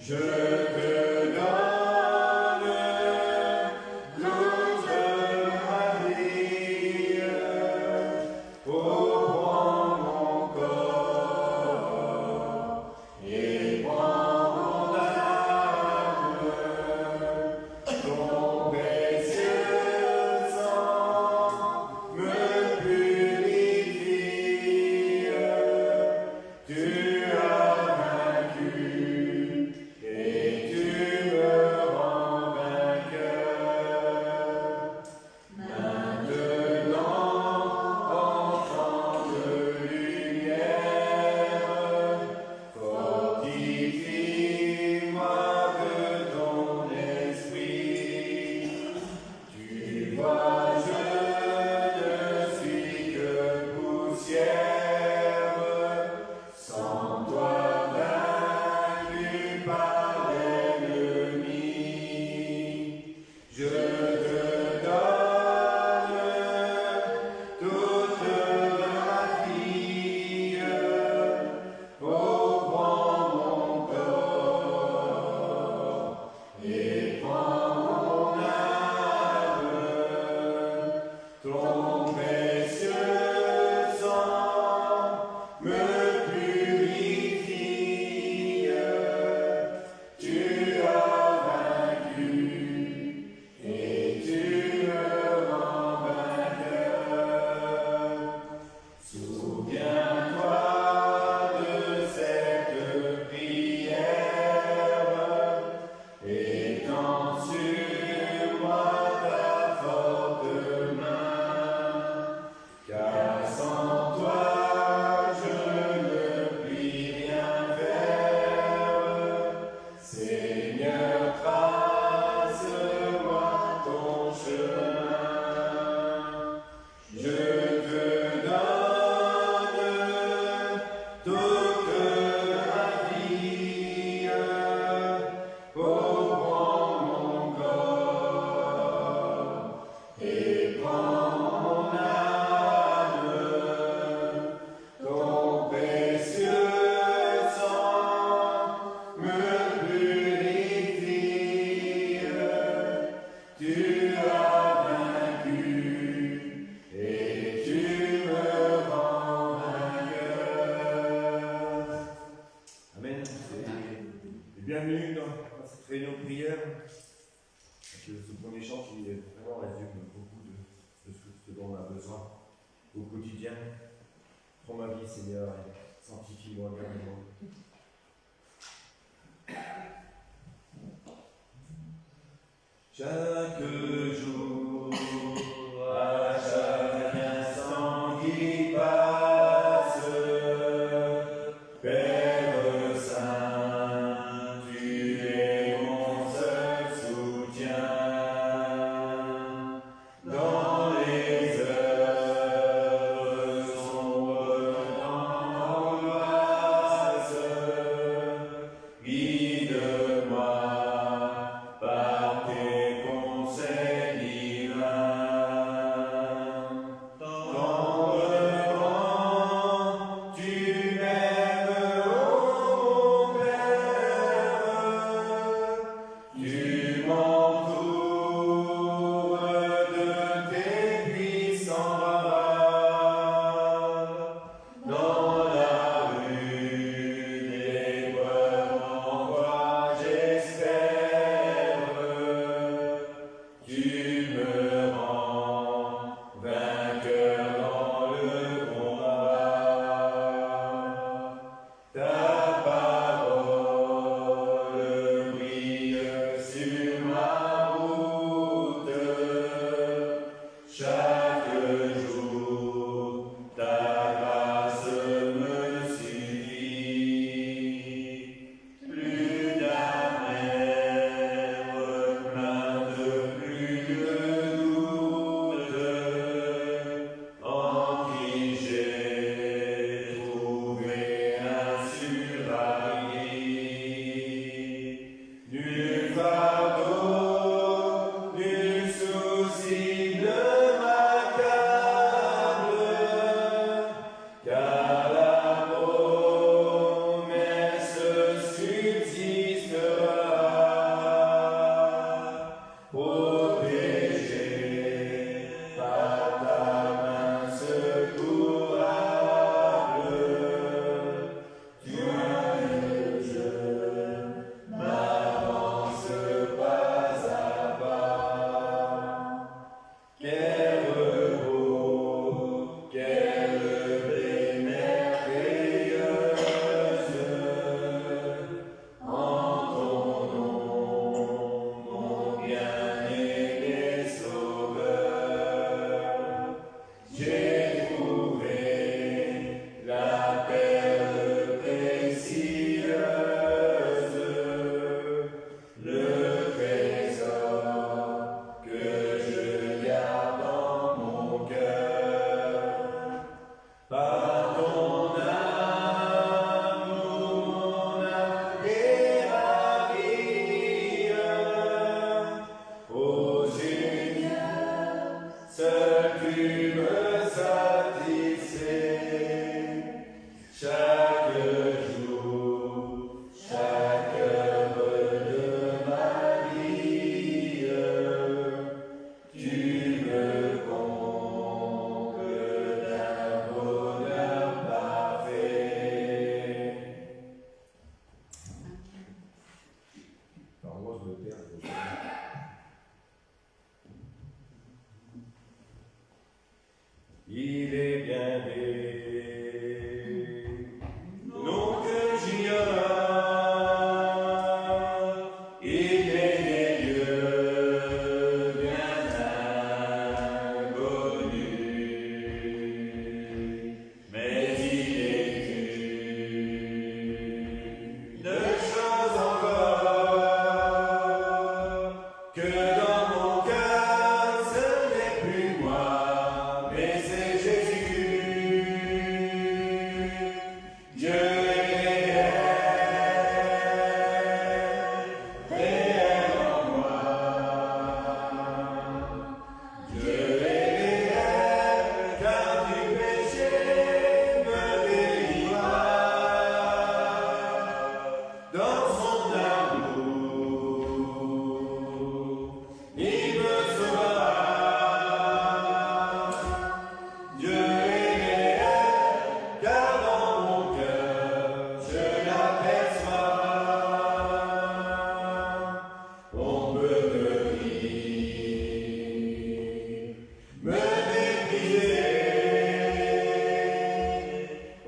Je te donne toute ma vie, prends mon corps et prends mon âme, ton précieux sang me purifie, tu as vaincu. Et tu me rends vainqueur. Maintenant, enfant de lumière, fortifie-moi de ton esprit. Tu vois, je ne suis que poussière, sans toi vaincu par l'ennemi. Je te donne toute ma vie, prends mon corps et prends mon âme, ton précieux sang me purifie, tu as vaincu et tu me rends vainqueur. Souviens-toi de cette prière, étends sur moi ta forte main, car sans toi je ne puis rien faire. Seigneur, trace-moi ton chemin. Je te donne toute ma vie, prends mon corps et prends mon âme, ton précieux sang me purifie, tu as vaincu et tu me rends vainqueur. Amen. Et bienvenue dans cette réunion de prière. Ce premier chant qui vraiment résume beaucoup de ce dont on a besoin au quotidien. Prends ma vie, Seigneur, et sanctifie-moi, garde-moi. Chaque jour, à chaque instant qui passe, Père Saint, tu es mon seul soutien. Dans les heures sombres d'angoisse, guide-moi par tes conseils. le Père et au Fils. Il est bien vrai, non que j'ignore, il est des lieux bien inconnus, mais il est une chose encore, que dans mon cœur ce n'est plus moi, mais c'est Jésus. Dieu est réel en moi. Dieu est réel, car du péché me délivra. Dans son amour, il me sauva. Dieu est réel, car dans mon cœur je l'aperçois. On peut me rire, me mépriser,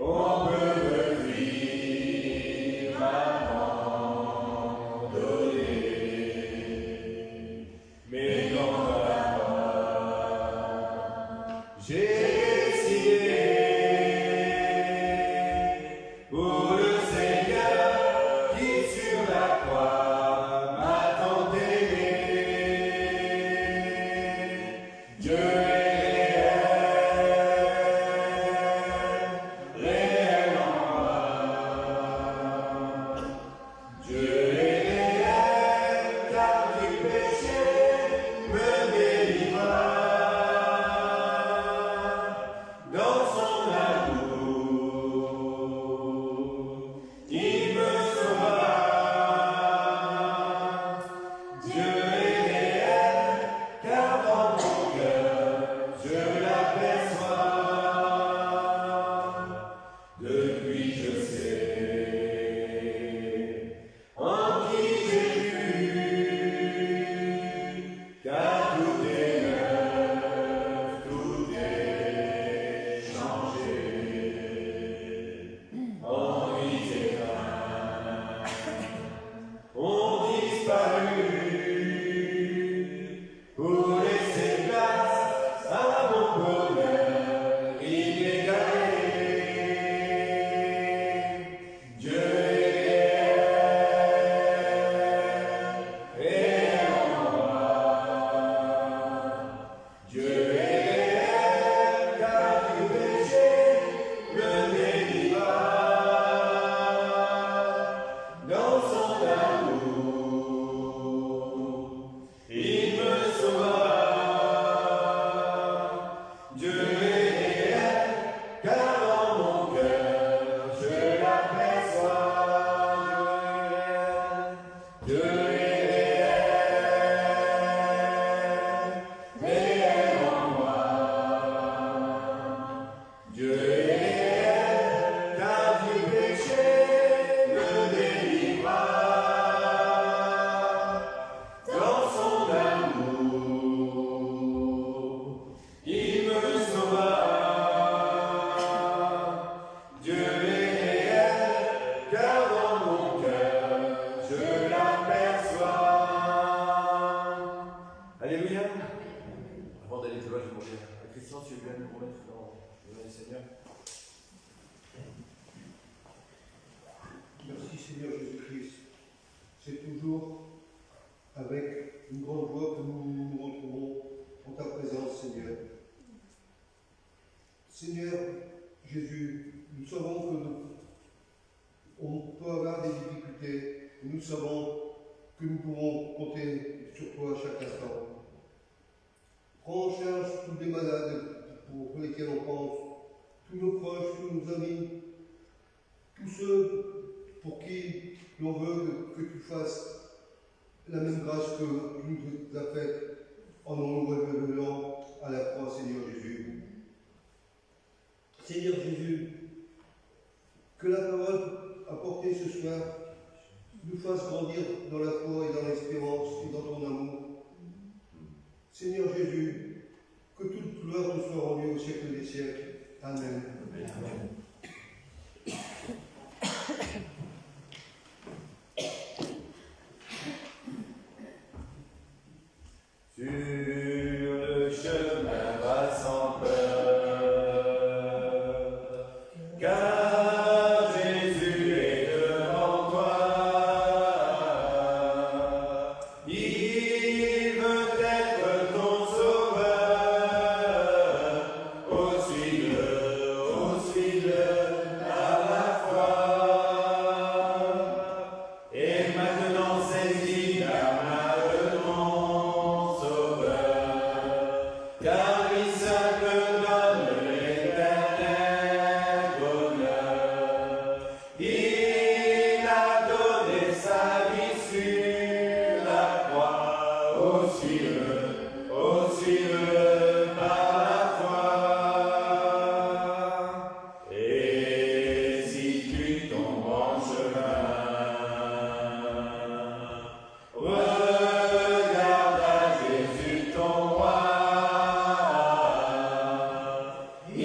on peut me fuir, m'abandonner. Mais dans ma j'ai décidé pour le Seigneur qui sur la croix m'a tant aimé. Dieu est réel, réel en moi. Dieu est réel, car du péché me délivra. Dans son amour, il me sauva. Dieu est réel, car dans mon cœur je l'aperçois. Depuis je sais en qui j'ai cru, car tout est neuf, tout est changé. Ennui et crainte ont disparu pour laisser place à mon bonheur inégalé. Dieu est réel, réel en moi. Dieu est réel, car du péché me délivra. Dans son amour, il me sauva. Dieu est réel, car dans mon cœur je l'aperçois. Dieu est réel, réel en moi. Dieu est réel, car du péché me délivra. Dans son amour, il me sauva. Dieu est réel, car dans mon cœur je l'aperçois. Alléluia. Avant d'aller plus loin, je vais demander à Christian, tu veux bien nous remettre dans le nom du Seigneur. Merci Seigneur Jésus-Christ. C'est toujours avec une grande joie que nous nous retrouvons en ta présence, Seigneur. Seigneur Jésus, nous savons que on peut avoir des difficultés, et nous savons que nous pouvons compter sur toi à chaque instant. Prends en charge tous les malades pour lesquels on pense, tous nos proches, tous nos amis, tous ceux pour qui l'on veut que tu fasses la même grâce que tu nous as faite en nous révélant à la croix, Seigneur Jésus. Seigneur Jésus, que la parole apportée ce soir nous fasse grandir dans la foi et dans l'espérance siècles des siècles. Amen. Amen. Sur le chemin va sans peur, car Jésus est devant toi. Il veut être ton sauveur. Oh, suis-le à la fois. Et maintenant saisis la main de ton car lui seul peut donner l'éternel bonheur. Il a donné sa vie sur la croix. Oh, suis-le par la foi. Et si tu tombes en chemin, regarde à Jésus ton roi. Et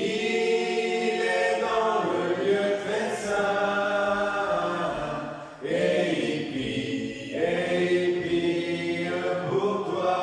il prie pour toi.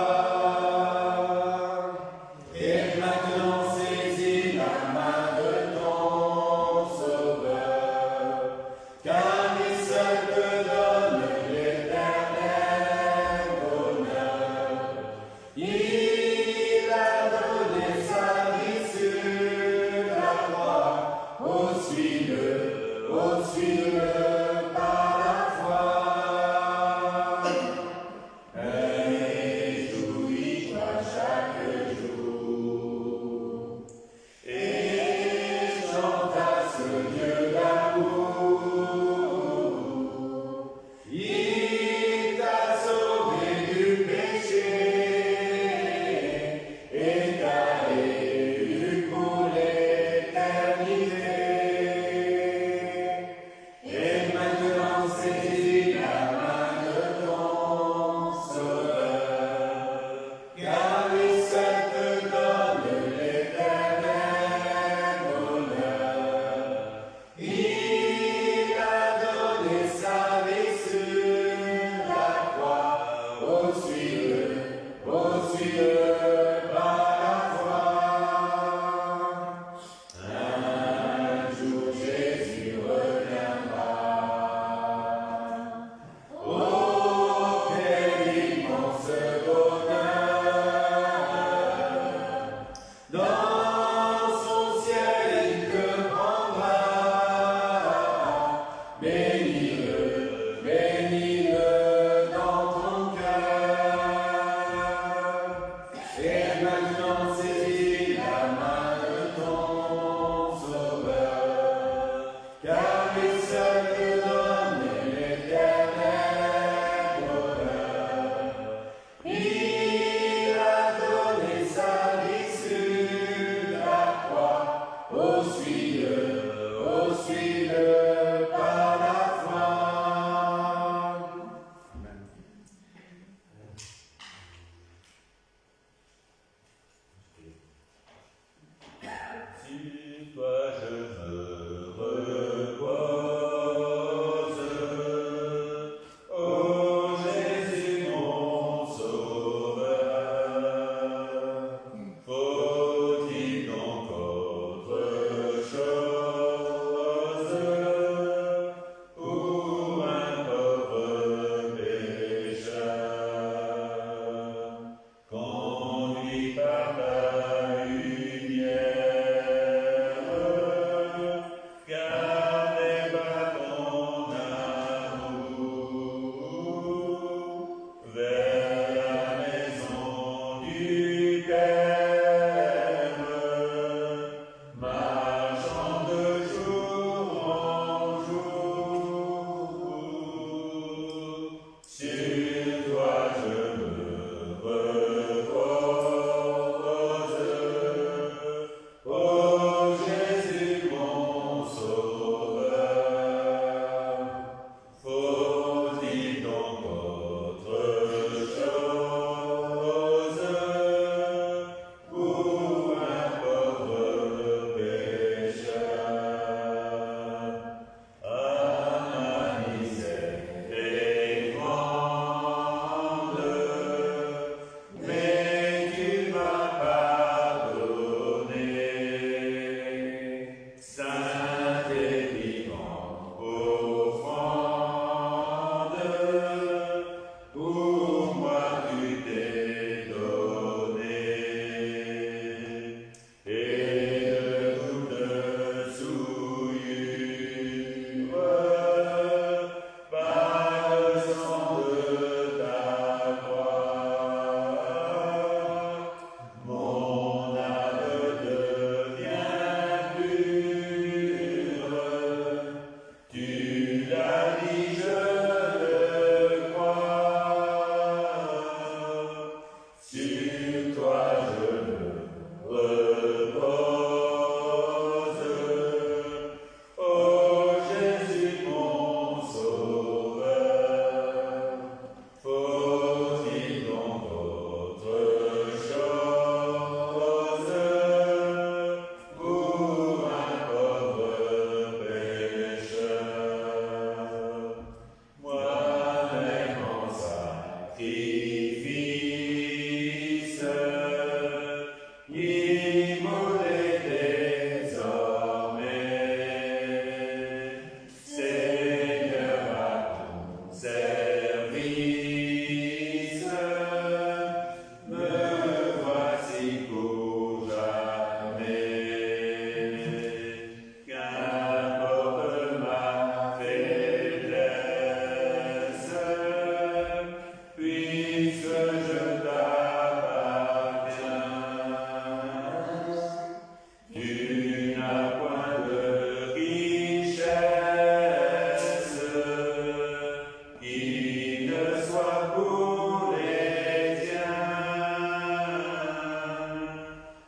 soit pour les tiens.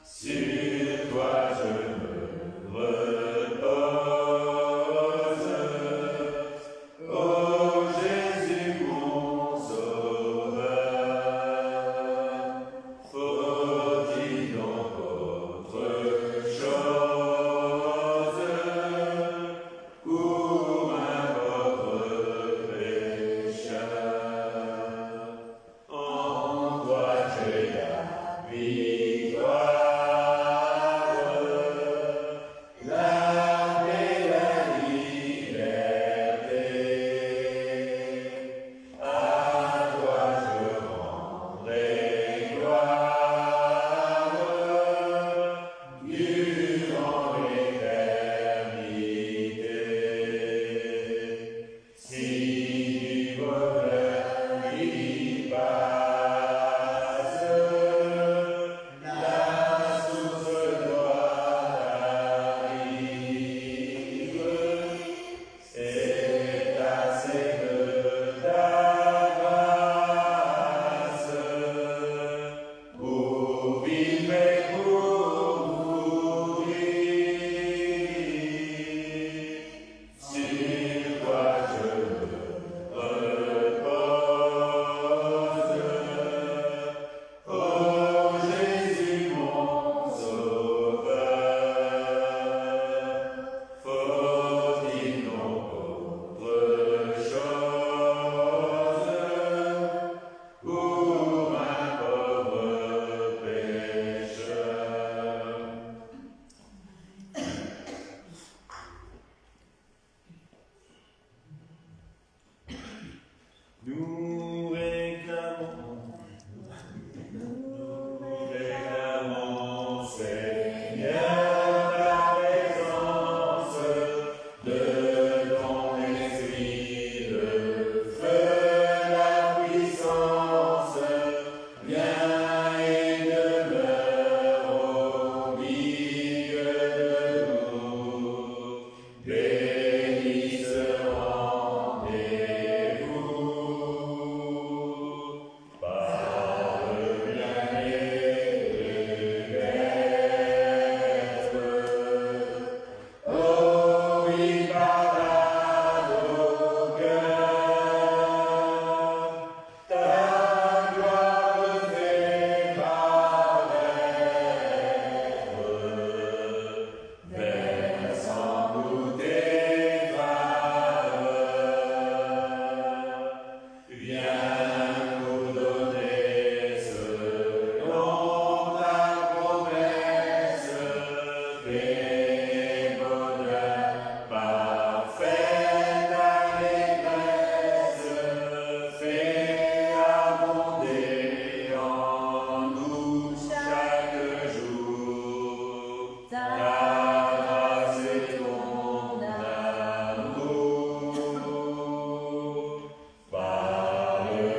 Sur toi je me repose. Ô Jésus mon Sauveur, faut-il donc autre chose pour un pauvre pécheur? En toi j'ai la victoire, la paix, la liberté. À toi je rendrai gloire durant l'éternité. Si du bonheur y passe, la source doit arriver. C'est assez de ta grâce pour vivre et pour mourir. Sur toi je me repose. Ô Jésus mon Sauveur, faut-il donc autre chose pour un pauvre pécheur? Nous réclamons, Seigneur, la présence de ton esprit, le feu, la puissance. Viens et demeure au milieu de nous. Bénis ce rendez-vous. Par le bien-aimé Maître. Oh oui, parle au cœur. Ta gloire fait paraître, vers sans doute tes faveurs. Viens nous donner selon ta promesse, paix, bonheur, parfaite allégresse. Fais abonder en nous chaque jour ta grâce et ton amour. Par le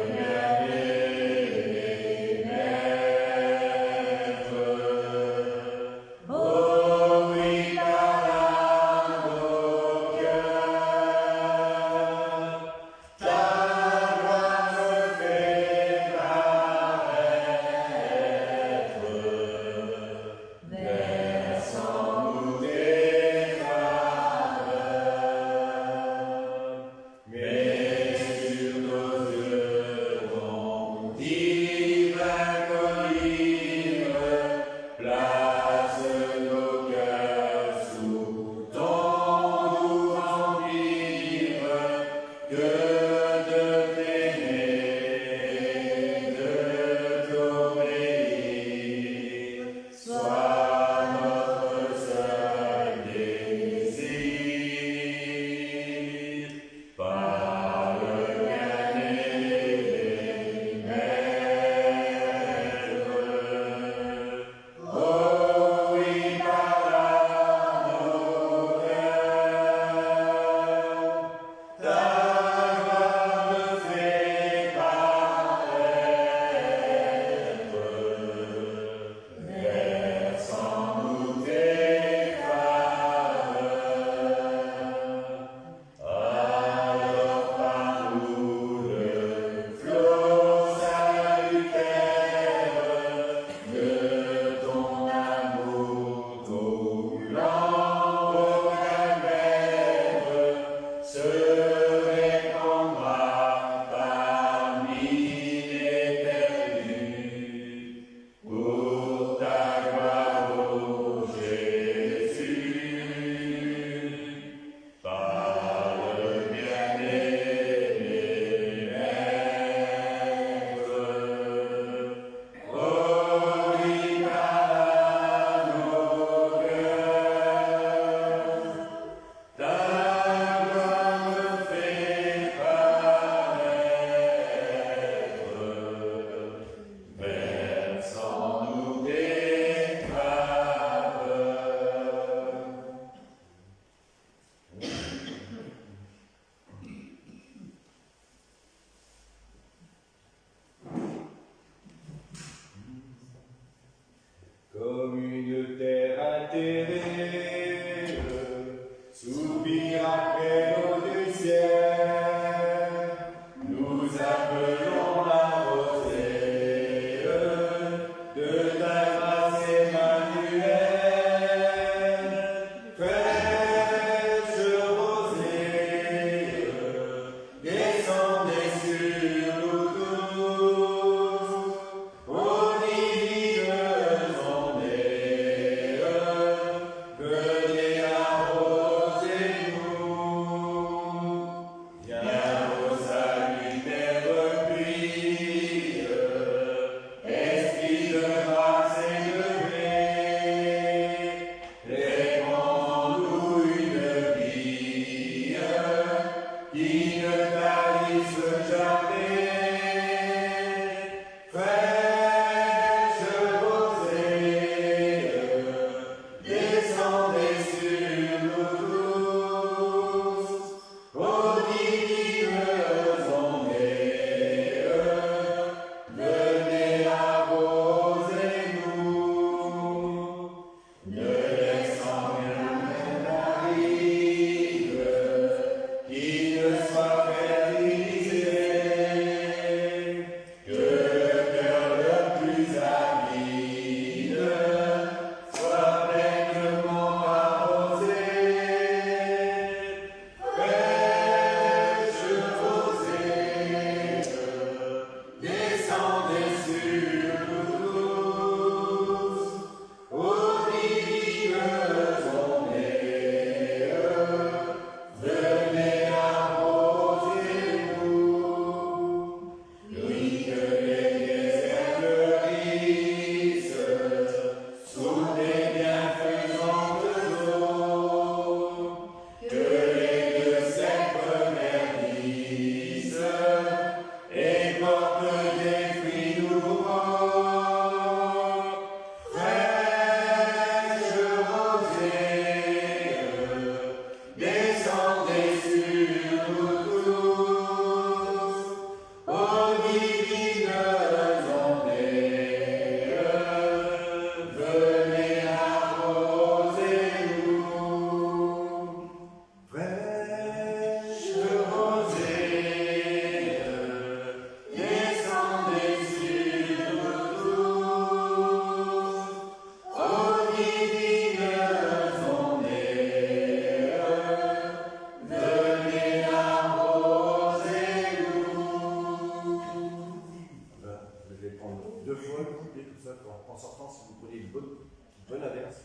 fois, écoutez tout ça, en sortant, si vous prenez une bonne averse,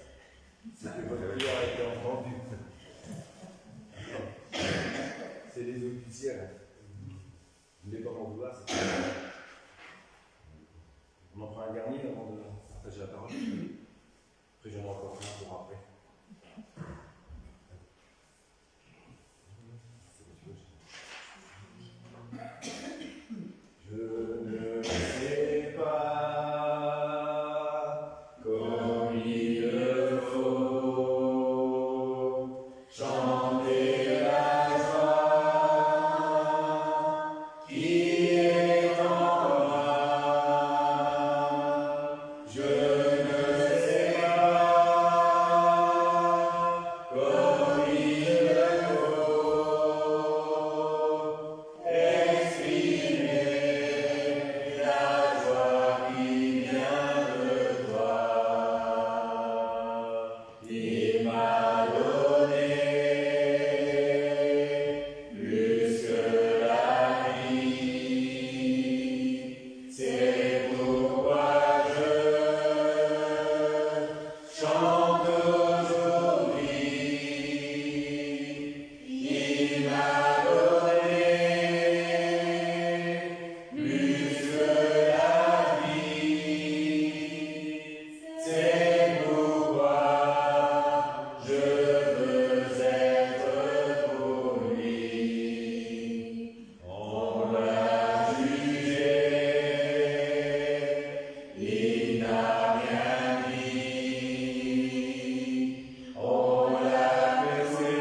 c'est que votre prière a été entendue. C'est les eaux du ciel. Vous ne voulez pas m'en vouloir, c'est pas grave. On en prend un dernier avant de partager la parole. Après, j'en ai encore un pour après. Je ne sais pas comme il faut chanter la joie qui est en moi. Je ne sais pas comme il faut exprimer la joie qui vient de toi. Il m'a donné plus que la vie. C'est pourquoi je chante aujourd'hui. Il m'a donné plus que la vie. C'est pourquoi je veux être pour lui. On l'a jugé, il n'a rien dit. On l'a blessé,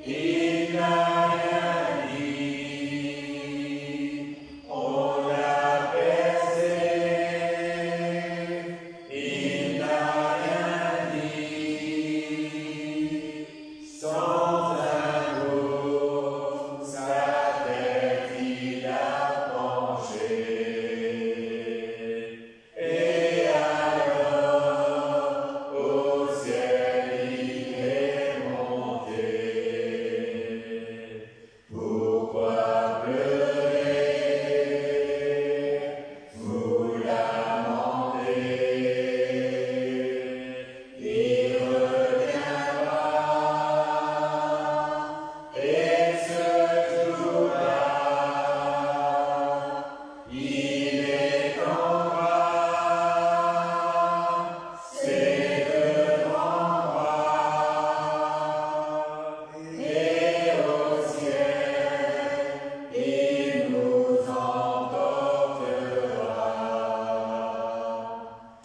il n'a rien dit. On l'a percé, il n'a rien dit. Sans un mot, sa tête il a penché. Et alors, au ciel il est monté. Pourquoi pleurer, vous lamenter? Il reviendra, et ce jour-là, il est en moi, c'est devant moi, et au ciel, il nous emportera.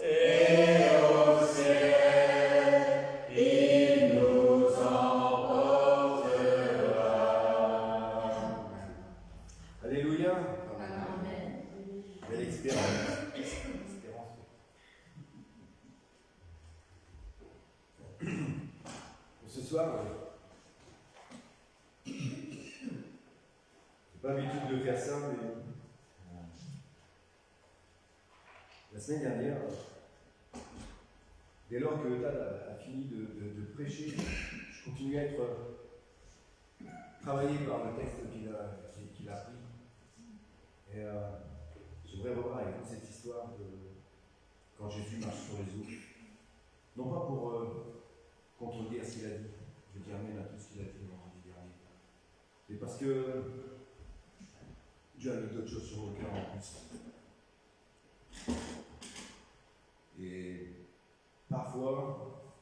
Et au ciel, il nous emportera. Alléluia. Belle espérance. Ce soir, j'ai pas l'habitude de faire ça, mais la semaine dernière, dès lors que Todd a fini de prêcher, je continuais à être travaillé par le texte qu'il a pris. Et j'aimerais revoir avec vous cette histoire de quand Jésus marche sur les eaux. Non pas pour contredire ce qu'il a dit, je dis amen à tout ce qu'il a dit le vendredi dernier, mais parce que Dieu a mis d'autres choses sur mon cœur en plus. Et parfois,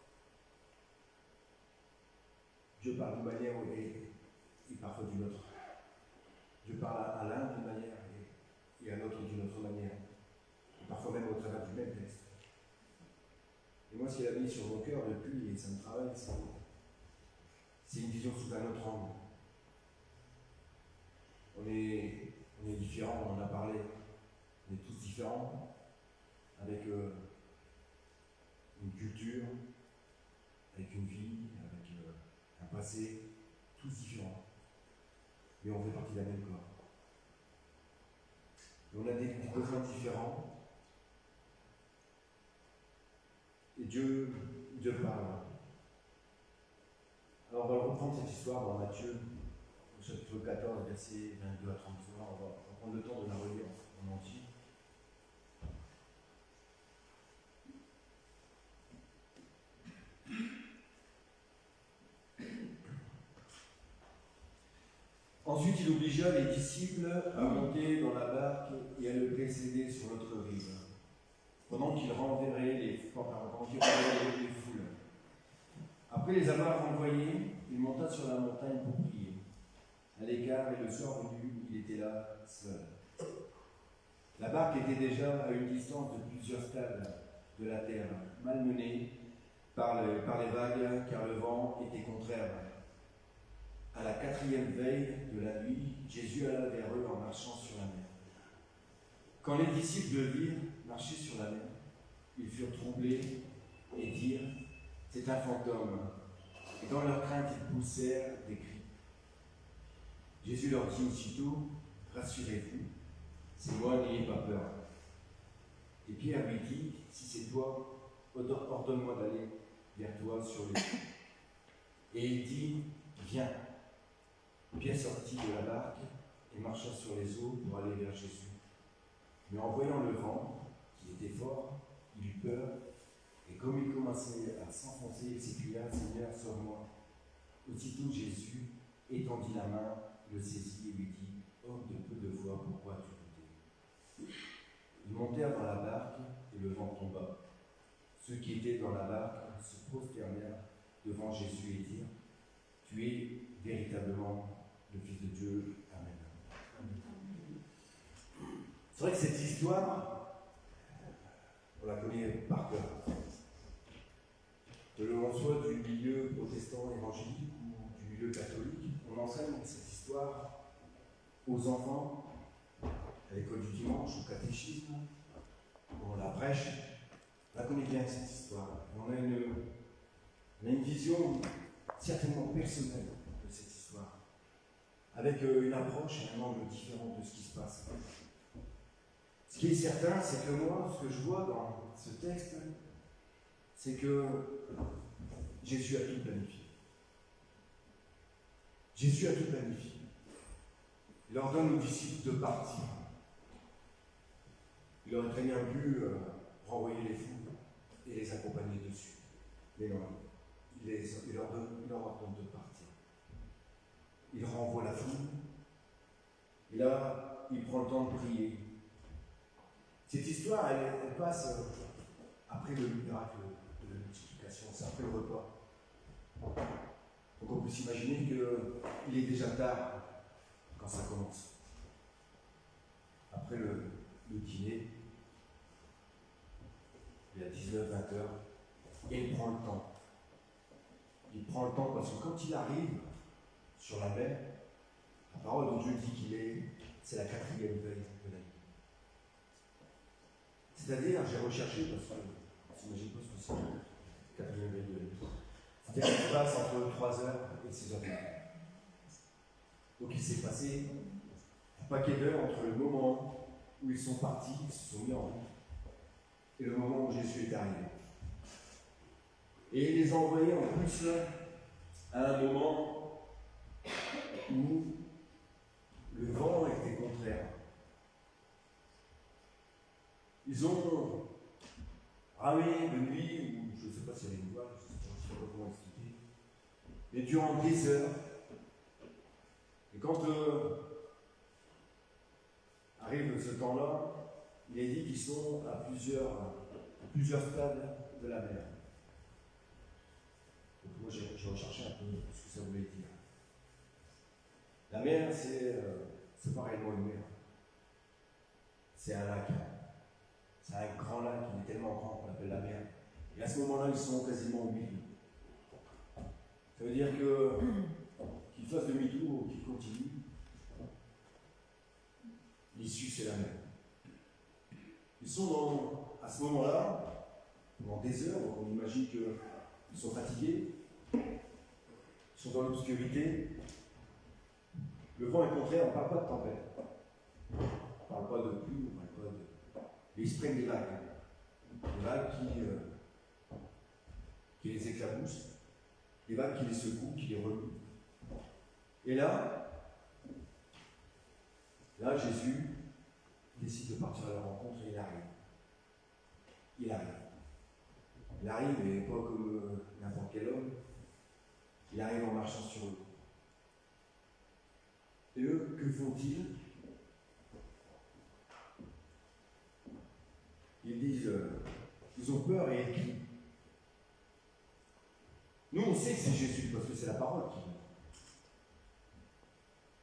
Dieu parle d'une manière et parfois d'une autre. Dieu parle à l'un d'une manière et à l'autre d'une autre manière. Et parfois même au travers du même texte. Et moi, ce qu'il a mis sur mon cœur depuis, et ça me travaille, c'est une vision sous un autre angle. On est différents, on en a parlé. On est tous différents, avec une culture, avec une vie, avec un passé, tous différents. Mais on fait partie d'un même corps. Et on a des besoins différents. Et Dieu parle. Alors on va reprendre cette histoire dans Matthieu, au chapitre 14, versets 22 à 33. On va prendre le temps de la relire en entier. Ensuite, il obligea les disciples à monter dans la barque et à le précéder sur l'autre rive, pendant qu'il renverrait les foules. Après les avoir renvoyés, il monta sur la montagne pour prier. À l'écart, et le soir venu, il était là, seul. La barque était déjà à une distance de plusieurs stades de la terre, malmenée par les vagues, car le vent était contraire. À la 4e veille de la nuit, Jésus alla vers eux en marchant sur la mer. Quand les disciples le virent marcher sur la mer, ils furent troublés et dirent « C'est un fantôme ». Et dans leur crainte, ils poussèrent des cris. Jésus leur dit aussitôt « Rassurez-vous, c'est moi, n'ayez pas peur ». Et Pierre lui dit « Si c'est toi, ordonne-moi d'aller vers toi sur les eaux. » Et il dit « Viens ». Pierre sortit de la barque et marcha sur les eaux pour aller vers Jésus. Mais en voyant le vent, qui était fort, il eut peur, et comme il commençait à s'enfoncer, il s'écria « Seigneur, sauve-moi ». Aussitôt Jésus étendit la main, le saisit et lui dit « Homme de peu de foi, pourquoi as-tu douté ?» Ils montèrent dans la barque et le vent tomba. Ceux qui étaient dans la barque se prosternèrent devant Jésus et dirent « Tu es véritablement le Fils de Dieu. Amen. » C'est vrai que cette histoire, on la connaît par cœur. Que l'on soit du milieu protestant évangélique ou du milieu catholique, on enseigne cette histoire aux enfants à l'école du dimanche, au catéchisme, on la prêche. On la connaît bien cette histoire. On a une vision certainement personnelle de cette histoire, avec une approche et un angle différent de ce qui se passe. Ce qui est certain, c'est que moi, ce que je vois dans ce texte, c'est que Jésus a tout planifié. Jésus a tout planifié. Il ordonne aux disciples de partir. Il aurait très bien pu renvoyer les foules et les accompagner dessus. Mais non, il leur ordonne de partir. Il renvoie la foule. Et là, il prend le temps de prier. Cette histoire, elle passe après le miracle de la multiplication, c'est après le repas. Donc on peut s'imaginer qu'il est déjà tard quand ça commence. Après le dîner, il est à 19-20 heures, et il prend le temps. Il prend le temps parce que quand il arrive sur la mer, la parole dont Dieu dit c'est la 4e veille de la nuit. C'est-à-dire, j'ai recherché parce que on ne s'imagine pas ce que c'est, 4e veille de la nuit. C'est-à-dire qu'il se passe entre 3h et 6h. Donc il s'est passé un paquet d'heures entre le moment où ils sont partis, ils se sont mis en route, et le moment où Jésus est arrivé. Et il les a envoyés en plus à un moment où le vent était contraire. Ils ont ramé de nuit, ou je ne sais pas s'il y avait une voile, je ne sais pas comment expliquer, mais durant des heures. Et quand arrive ce temps-là, il est dit qu'ils sont à plusieurs stades de la mer. Donc moi j'ai recherché un peu ce que ça voulait dire. La mer, c'est pas réellement une mer. C'est un lac. C'est un grand lac, il est tellement grand qu'on l'appelle la mer. Et à ce moment-là, ils sont quasiment au milieu. Ça veut dire qu'ils fassent demi-tour ou qu'ils continuent. L'issue, c'est la mer. Ils sont à ce moment-là, pendant des heures, donc on imagine qu'ils sont fatigués, ils sont dans l'obscurité. Le vent est contraire, on ne parle pas de tempête. On ne parle pas de pluie, on ne parle pas de... Mais ils se prennent des vagues. Des vagues qui les éclaboussent, des vagues qui les secouent, qui les remuent. Et là, Jésus décide de partir à leur rencontre et il arrive. Il arrive, et pas comme n'importe quel homme. Il arrive en marchant sur l'eau. Et eux, que font-ils? Ils disent, ils ont peur et ils crient. Nous, on sait que c'est Jésus, parce que c'est la parole qui dit.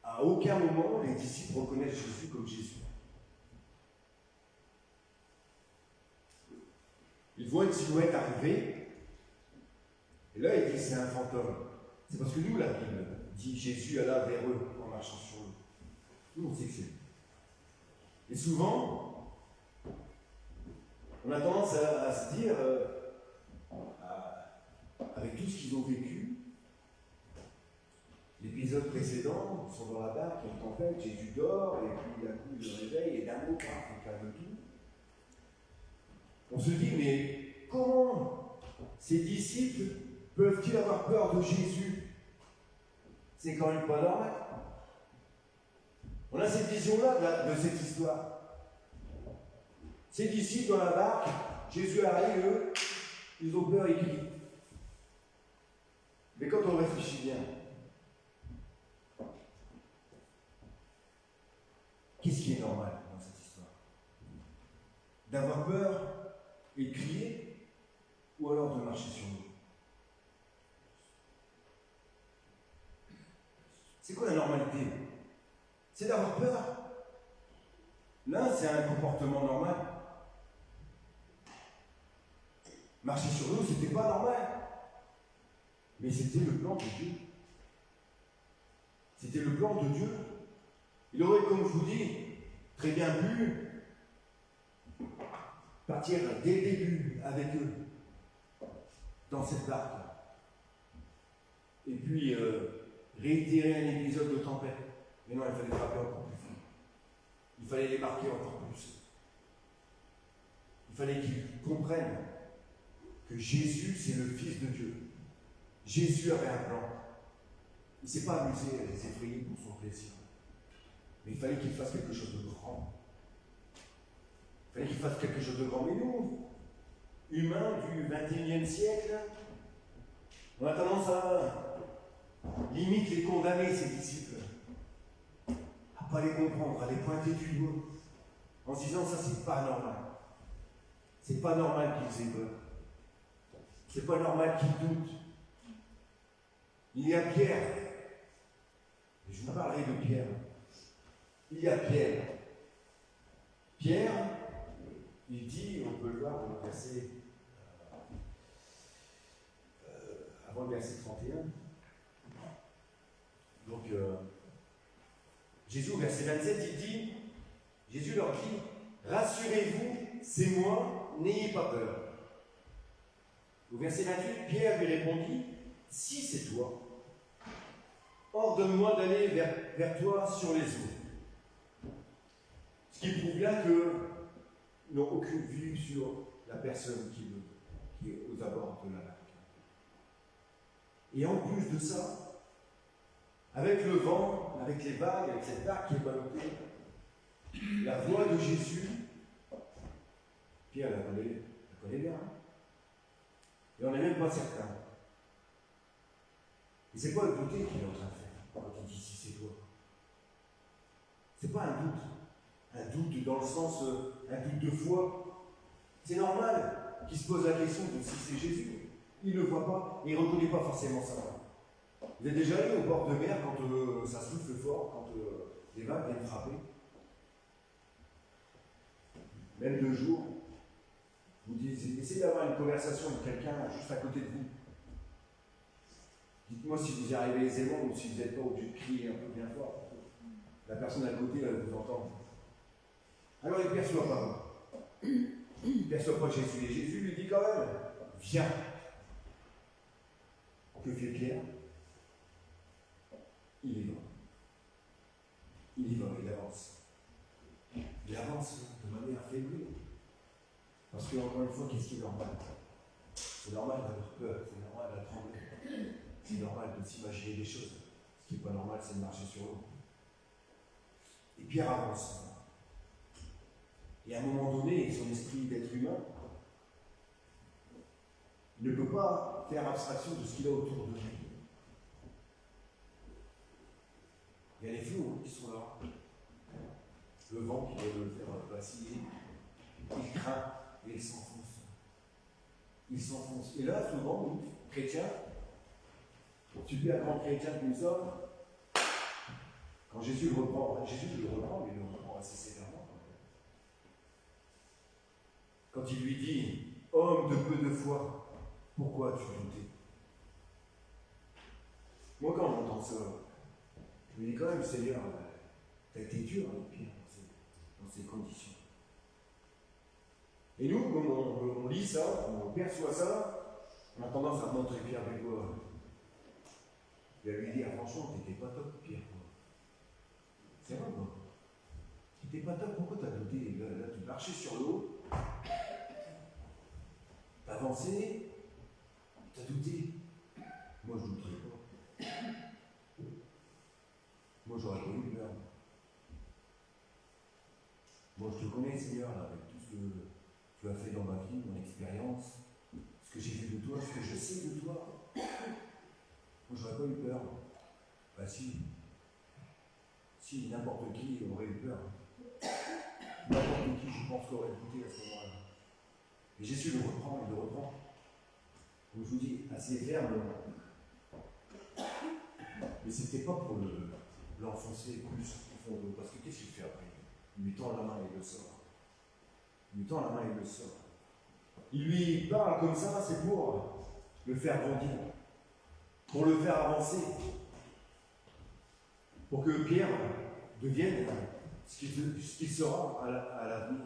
À aucun moment, les disciples reconnaissent Jésus comme Jésus. Ils voient une silhouette arriver, et là, ils disent c'est un fantôme. C'est parce que nous, la Bible dit Jésus alla vers eux en marchant sur eux. Nous, on sait que c'est lui. Et souvent, on a tendance à se dire, avec tout ce qu'ils ont vécu, l'épisode précédent, ils sont dans la barque, il y a une tempête, Jésus dort, et puis d'un coup, il le réveille, et d'un mot, il calme tout. On se dit, mais comment ces disciples peuvent-ils avoir peur de Jésus? C'est quand même pas normal. On a cette vision-là de cette histoire. Ces disciples dans la barque, Jésus arrive, eux, ils ont peur, ils crient. Mais quand on réfléchit bien, qu'est-ce qui est normal dans cette histoire? D'avoir peur et de crier, ou alors de marcher sur l'eau? C'est quoi la normalité? C'est d'avoir peur. L'un, c'est un comportement normal. Marcher sur l'eau, c'était pas normal. Mais c'était le plan de Dieu. C'était le plan de Dieu. Il aurait, comme je vous dis, très bien pu partir dès le début avec eux dans cette barque. Et puis réitérer un épisode de tempête. Mais non, il fallait frapper encore plus fort. Il fallait les marquer encore plus. Il fallait qu'ils comprennent que Jésus, c'est le Fils de Dieu. Jésus avait un plan. Il ne s'est pas amusé à les effrayer pour son plaisir. Mais il fallait qu'il fasse quelque chose de grand. Il fallait qu'il fasse quelque chose de grand. Mais nous, humains du XXIe siècle, on a tendance à limite les condamner, ces disciples. À ne pas les comprendre, à les pointer du doigt. En se disant, ça, c'est pas normal. C'est pas normal qu'ils aient peur. C'est pas normal qu'ils doutent. Il y a Pierre. Et je vous parlerai de Pierre. Il y a Pierre. Pierre, il dit, on peut le voir dans le verset, avant le verset 31. Donc, Jésus, au verset 27, il dit, Jésus leur dit, rassurez-vous, c'est moi, n'ayez pas peur. Au verset 28, Pierre lui répondit, si c'est toi, ordonne-moi d'aller vers toi sur les eaux. Ce qui prouve bien qu'ils n'ont aucune vue sur la personne qui est aux abords de la barque. Et en plus de ça, avec le vent, avec les vagues, avec cette barque qui est ballottée, la voix de Jésus, Pierre la connaît bien. Et on n'est même pas certain. Et c'est quoi le douter qu'il est en train de faire quand il dit si c'est toi? C'est pas un doute. Un doute dans le sens, un doute de foi. C'est normal qu'il se pose la question de si c'est Jésus. Il ne le voit pas et il ne reconnaît pas forcément ça. Vous êtes déjà allé au bord de mer quand ça souffle fort, quand les vagues viennent frapper? Même de jour, vous dites, essayez d'avoir une conversation avec quelqu'un juste à côté de vous. Dites-moi si vous y arrivez aisément ou si vous n'êtes pas obligé de crier un peu bien fort. La personne à côté, elle vous entend. Alors il ne perçoit pas. Il ne perçoit pas Jésus. Et Jésus lui dit quand même, viens. Que fait Pierre? Il y va. Il y va, il avance. Il avance de manière fébrile. Parce que, encore une fois, qu'est-ce qui est normal? C'est normal d'avoir peur, c'est normal de trembler. C'est normal de s'imaginer des choses. Ce qui n'est pas normal, c'est de marcher sur l'eau. Et Pierre avance. Et à un moment donné, son esprit d'être humain ne peut pas faire abstraction de ce qu'il a autour de lui. Il y a les flots qui sont là. Le vent qui doit le faire vaciller. Il craint et il s'enfonce. Il s'enfonce. Et là, souvent, nous, chrétiens, super grands chrétiens que nous sommes, quand Jésus le reprend, mais il le reprend assez sévèrement. Quand il lui dit, homme de peu de foi, pourquoi as-tu douté? Moi, quand on entend ça, je me dis quand même, Seigneur, t'as été dur avec Pierre dans ces conditions. Et nous, comme on lit ça, on perçoit ça, on a tendance à montrer Pierre du doigt. Il va lui dire, franchement, t'étais pas top, Pierre. C'est vrai, quoi. T'étais pas top, pourquoi t'as douté? Là, tu marchais sur l'eau, t'as avancé, t'as douté. Moi, je douterais pas. Moi, j'aurais pas eu peur. Moi, je te connais, Seigneur, là, avec tout ce que tu as fait dans ma vie, mon expérience, ce que j'ai vu de toi, ce que je sais de toi. Moi, j'aurais pas eu peur. Bah si. Si, n'importe qui aurait eu peur. N'importe qui, je pense, qu'aurait douté à ce moment-là. Et Jésus le reprend, il le reprend. Comme je vous dis, assez ferme. Mais c'était pas pour l'enfoncer plus profond. Parce que qu'est-ce qu'il fait après? Il lui tend la main et il le sort. Il lui tend la main et il le sort. Il lui parle comme ça, c'est pour le faire grandir. Pour le faire avancer. Pour que Pierre devienne ce qu'il sera à l'avenir.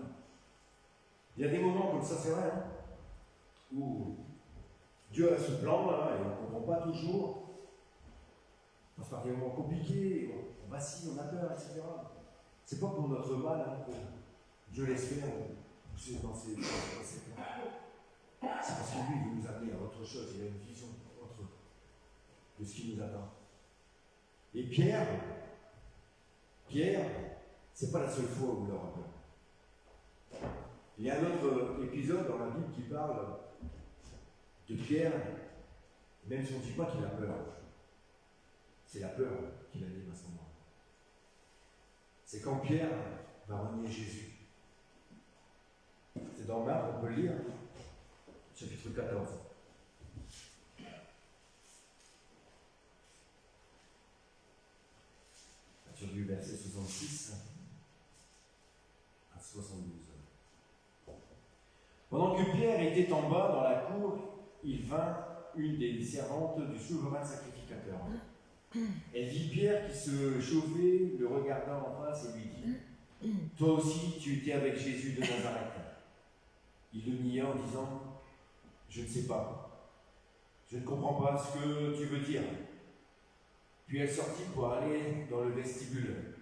Il y a des moments comme ça, c'est vrai, hein, où Dieu a ce plan là, et on ne comprend pas toujours. Parce qu'il y a des moments compliqués, on vacille, on a peur, etc. C'est pas pour notre mal hein, que Dieu laisse faire pousser dans ses plans. C'est parce que lui, il veut nous amener à autre chose, il a une vision autre de ce qui nous attend. Et Pierre, c'est pas la seule fois où il aura peur. Il y a un autre épisode dans la Bible qui parle de Pierre, même si on ne dit pas qu'il a peur. C'est la peur qu'il anime à ce moment. C'est quand Pierre va renier Jésus. C'est dans Marc, on peut le lire, chapitre 14. Du verset 66 à 72. Pendant que Pierre était en bas dans la cour, il vint une des servantes du souverain sacrificateur. Elle vit Pierre qui se chauffait, le regarda en face et lui dit: toi aussi tu étais avec Jésus de Nazareth. Il le nia en disant: je ne sais pas, je ne comprends pas ce que tu veux dire. Puis elle sortit pour aller dans le vestibule.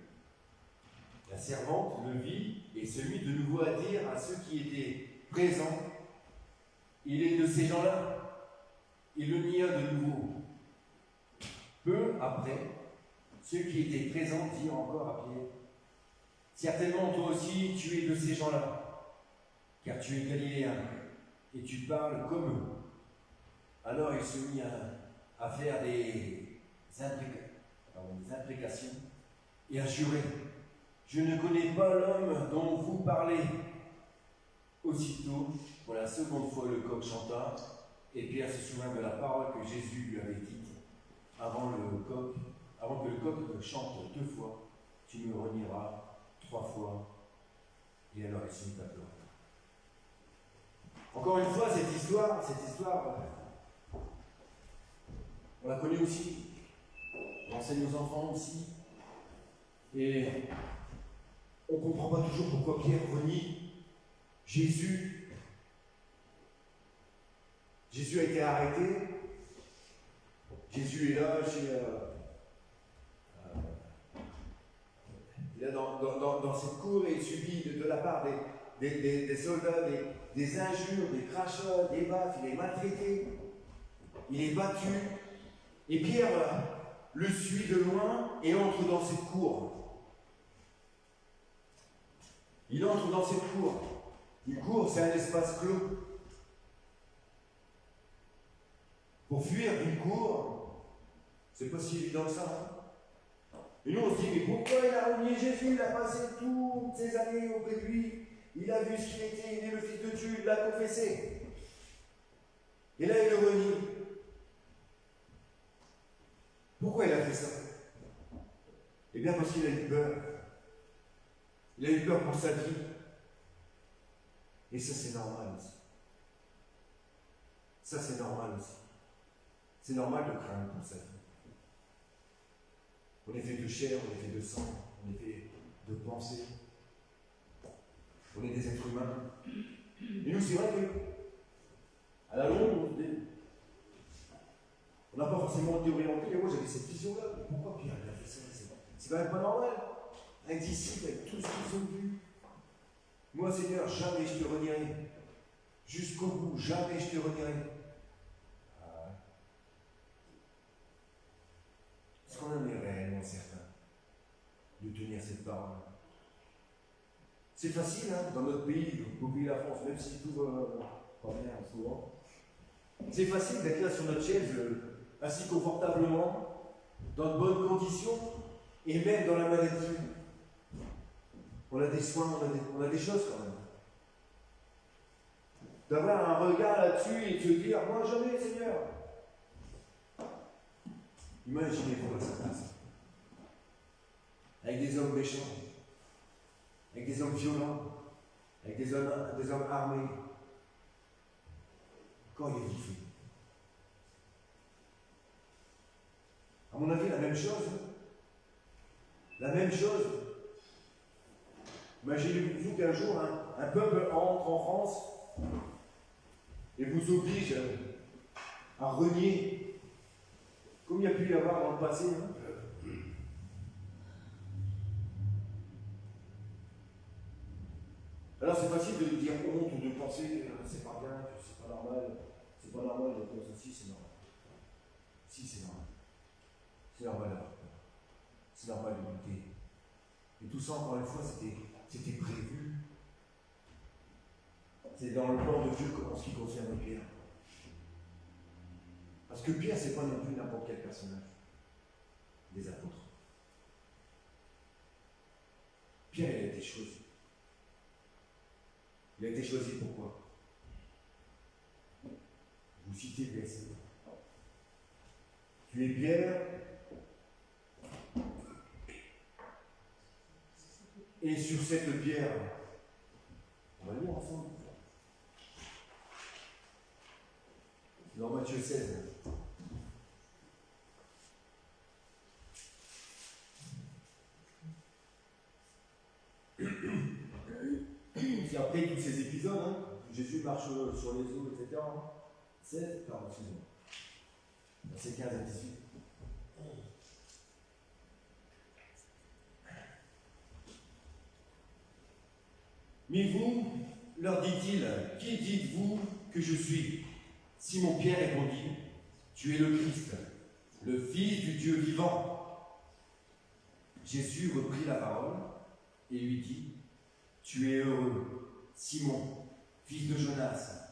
La servante le vit et se mit de nouveau à dire à ceux qui étaient présents: il est de ces gens-là. Il le nia de nouveau. Peu après, ceux qui étaient présents dirent encore à Pierre: certainement toi aussi tu es de ces gens-là, car tu es galiléen et tu parles comme eux. Alors il se mit à faire des imprécations et à jurer: je ne connais pas l'homme dont vous parlez. Aussitôt, pour la seconde fois, le coq chanta, et Pierre se souvint de la parole que Jésus lui avait dite avant que le coq chante 2 fois: tu me renieras 3 fois. Et alors il se mit à pleurer. Encore une fois, cette histoire, on la connaît aussi. On enseigne aux enfants aussi. Et on ne comprend pas toujours pourquoi Pierre renie Jésus. Jésus a été arrêté. Jésus est là il est dans cette cour et il subit de la part des soldats des injures, des crachats, des baffes. Il est maltraité. Il est battu. Et Pierre le suit de loin et entre dans cette cour. Il entre dans cette cour. Une cour, c'est un espace clos. Pour fuir d'une cour, c'est pas si évident que ça. Hein. Et nous, on se dit, mais pourquoi il a renié Jésus? Il a passé toutes ces années auprès de lui. Il a vu ce qu'il était, il est le Fils de Dieu, il l'a confessé. Et là, il le renie. Pourquoi il a fait ça? Eh bien, parce qu'il a eu peur. Il a eu peur pour sa vie. Et ça, c'est normal aussi. Ça, c'est normal aussi. C'est normal de craindre pour sa vie. On est fait de chair, on est fait de sang, on est fait de pensée. On est des êtres humains. Et nous, c'est vrai que, à la longue, on n'a pas forcément été orienté. Mais moi, j'avais cette vision-là. Pourquoi Pierre il a fait ça? C'est quand même pas normal. Un disciple avec tout ce qu'ils ont vu. Moi, Seigneur, jamais je te renierai. Jusqu'au bout, jamais je te renierai. Est-ce qu'on en est réellement certain de tenir cette parole? C'est facile, hein, dans notre pays, au pays de la France, même si tout va pas bien souvent. C'est facile d'être là sur notre chaise, assis confortablement, dans de bonnes conditions, et même dans la maladie. On a des soins, on a des choses quand même. D'avoir un regard là-dessus et de se dire, moi jamais, Seigneur. Imaginez-vous à sa place. Avec des hommes méchants, avec des hommes violents, avec des hommes armés. Qu'auriez-vous fait? À mon avis, la même chose. La même chose. Imaginez-vous qu'un jour, un peuple entre en France et vous oblige à renier, comme il y a pu y avoir dans le passé. Alors c'est facile de dire honte ou de penser c'est pas bien, que c'est pas normal de comme ça. Si, c'est normal. Si, c'est normal. C'est normal d'avoir peur. C'est normal de lutter. Et tout ça, encore une fois, c'était prévu. C'est dans le plan de Dieu en ce qui concerne Pierre. Parce que Pierre, c'est pas non plus n'importe quel personnage des apôtres. Pierre, il a été choisi. Il a été choisi pourquoi? Vous citez le verset. Tu es Pierre, et sur cette pierre, on va lire ensemble. Dans Matthieu 16. C'est après tous ces épisodes, hein, Jésus marche sur les eaux, etc. 16, pardon, excusez-moi. Verset 15 à 18. Mais vous, leur dit-il, qui dites-vous que je suis? Simon-Pierre répondit, tu es le Christ, le Fils du Dieu vivant. Jésus reprit la parole et lui dit, tu es heureux, Simon, fils de Jonas,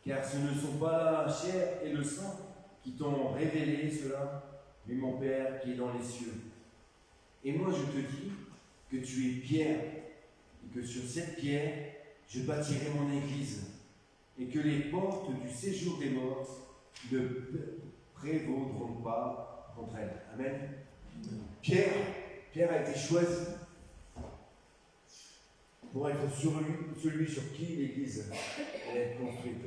car ce ne sont pas la chair et le sang qui t'ont révélé cela, mais mon Père qui est dans les cieux. Et moi je te dis que tu es Pierre, et que sur cette pierre, je bâtirai mon église, et que les portes du séjour des morts ne prévaudront pas contre elle. Amen. Pierre a été choisi pour être celui sur qui l'Église allait être construite.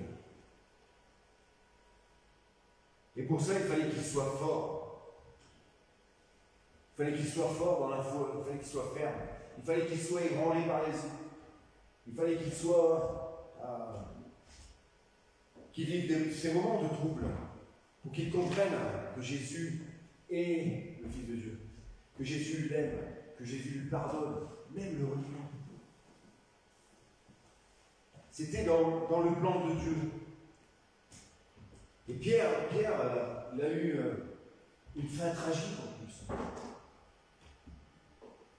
Et pour ça, il fallait qu'il soit fort. Il fallait qu'il soit fort dans la foi, il fallait qu'il soit ferme. Il fallait qu'il soit ébranlé par les eaux. Il fallait qu'il soit... qu'il vive ces moments de trouble pour qu'il comprenne que Jésus est le Fils de Dieu, que Jésus l'aime, que Jésus lui pardonne, même le reniement. C'était dans le plan de Dieu. Et Pierre il a eu une fin tragique en plus.